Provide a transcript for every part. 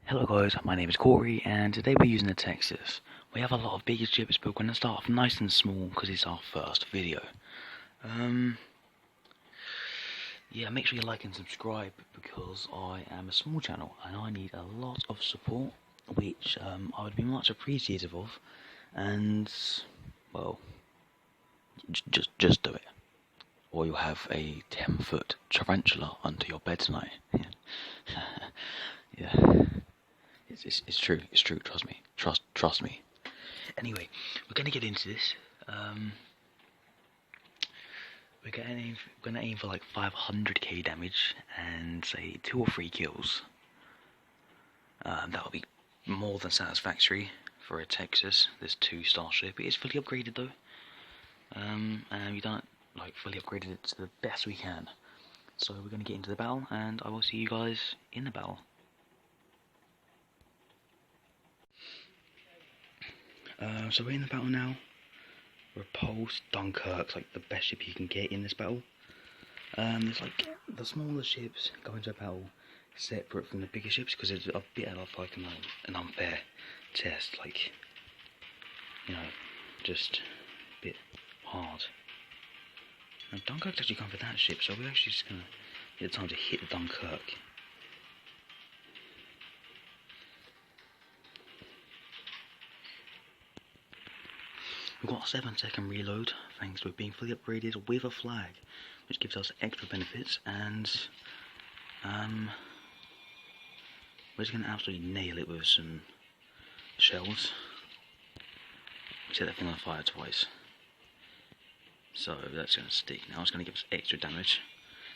Hello guys, my name is Corey and today we're using the Texas. We have a lot of bigger ships but we're going to start off nice and small because it's our first video. Yeah, make sure you like and subscribe because I am a small channel and I need a lot of support, which I would be much appreciative of, and well, just do it or you'll have a 10-foot tarantula under your bed tonight. Yeah. It's true, trust me. Trust me. Anyway, we're gonna get into this. We're gonna aim for like 500k damage and say 2 or 3 kills. That will be more than satisfactory for a Texas. There's 2 starship. It is fully upgraded though. And we've done it like fully upgraded it to the best we can. So we're gonna get into the battle and I will see you guys in the battle. So we're in the battle now. Repulse, Dunkirk's like the best ship you can get in this battle. There's like the smaller ships go into a battle separate from the bigger ships because it's a bit of like an unfair test, like, you know, just a bit hard. And Dunkirk's actually come for that ship, so we're actually just gonna get the time to hit the Dunkirk. We've got a 7-second reload thanks to it being fully upgraded with a flag, which gives us extra benefits, and we're just going to absolutely nail it with some shells. We set that thing on fire twice, so that's going to stick. Now it's going to give us extra damage.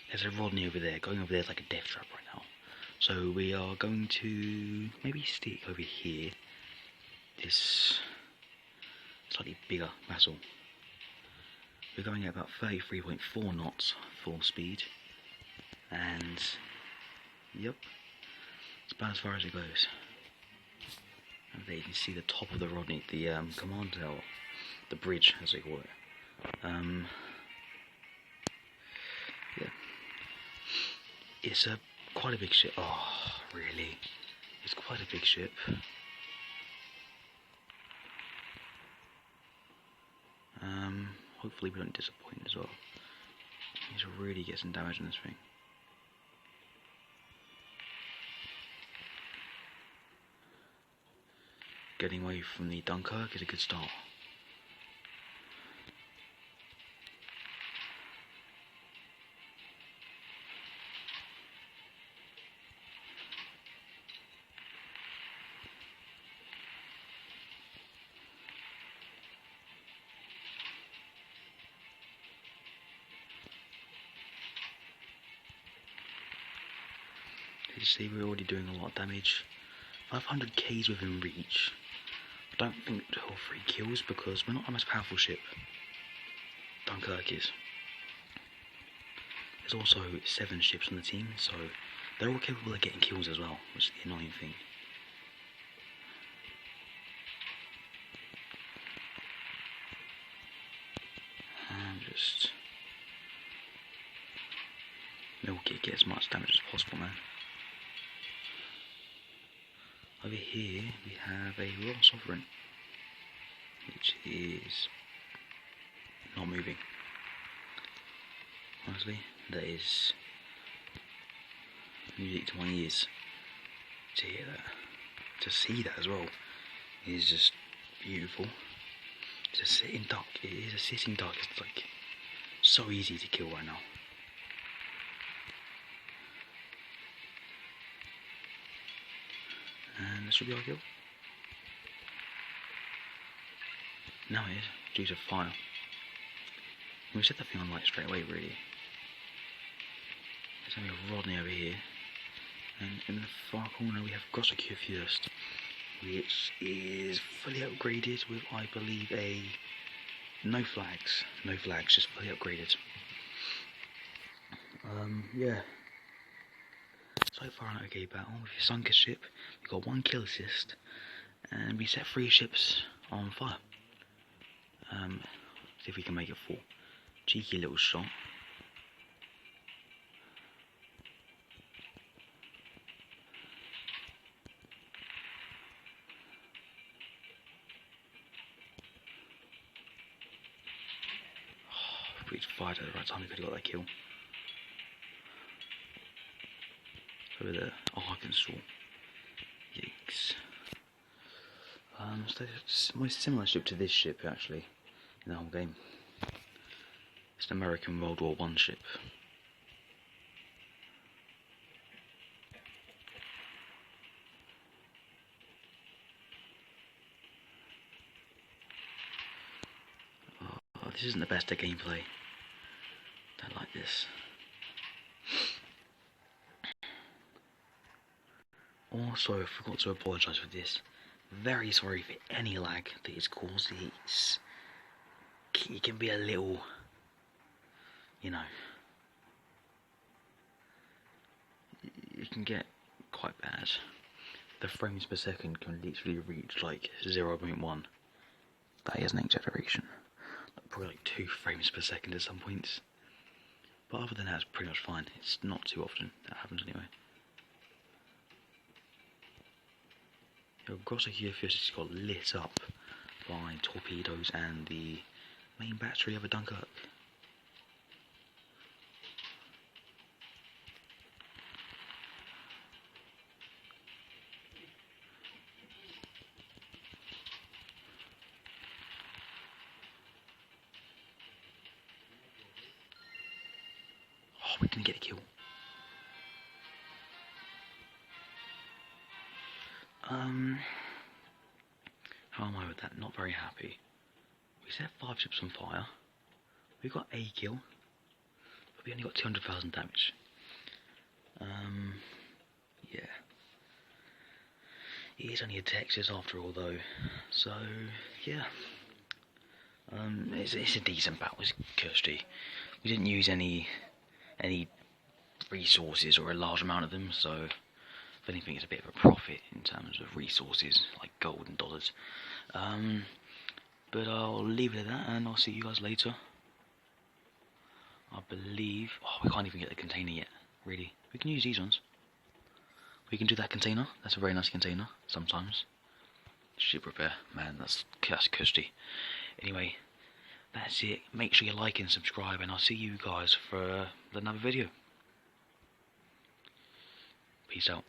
There's a Rodney over there. Going over there is like a death trap right now. So we are going to maybe stick over here. This slightly bigger vessel. We're going at about 33.4 knots full speed, and yep, it's about as far as it goes. And there you can see the top of the Rodney, the command tower, the bridge as they call it. Yeah, it's quite a big ship. Oh, really? It's quite a big ship. Hopefully we don't disappoint as well. We need to really get some damage on this thing. Getting away from the Dunkirk is a good start. You see, we're already doing a lot of damage. 500k's within reach. I don't think 2 or 3 kills because we're not the most powerful ship. Dunkirk is. There's also 7 ships on the team, so they're all capable of getting kills as well, which is the annoying thing. And just milk it, get as much damage as possible, man. Over here we have a Royal Sovereign, which is not moving. Honestly, that is music to my ears to hear that. To see that as well is just beautiful. It's a sitting duck. It is a sitting duck. It's like so easy to kill right now. And this should be our kill. Now it is, due to fire. We set that thing on light straight away, really. There's only a Rodney over here. And in the far corner we have Grossacure Fürst, which is fully upgraded with, I believe, a no flags, just fully upgraded. Yeah. So far an okay battle. With your sunk a ship, we got 1 kill assist, and we set 3 ships on fire. See if we can make it 4. Cheeky little shot. he'd fired at the right time, he could have got that kill. Over there. Oh, I can saw. Yikes. So it's a most similar ship to this ship, actually, in the whole game. It's an American World War I ship. Oh, this isn't the best of gameplay. Don't like this. Also, I forgot to apologise for this. Very sorry for any lag that it's caused. It can be a little, you know, it can get quite bad. The frames per second can literally reach like 0.1. That is an exaggeration. Probably like 2 frames per second at some points. But other than that, it's pretty much fine. It's not too often that happens anyway. Your Grosser USS got lit up by torpedoes and the main battery of a Dunkirk. Oh, we didn't get a kill. How am I with that? Not very happy. We set 5 ships on fire. We got a kill, but we only got 200,000 damage. Yeah. It is only a Texas after all, though. So yeah. It's a decent battle. It's Kirsty. We didn't use any resources or a large amount of them, so if anything, it's a bit of a profit in terms of resources like gold and dollars. But I'll leave it at that, and I'll see you guys later. I believe. Oh, we can't even get the container yet. Really, we can use these ones. We can do that container. That's a very nice container. Sometimes. Ship repair, man. That's Kirsty. Anyway, that's it. Make sure you like and subscribe, and I'll see you guys for another video. Peace out.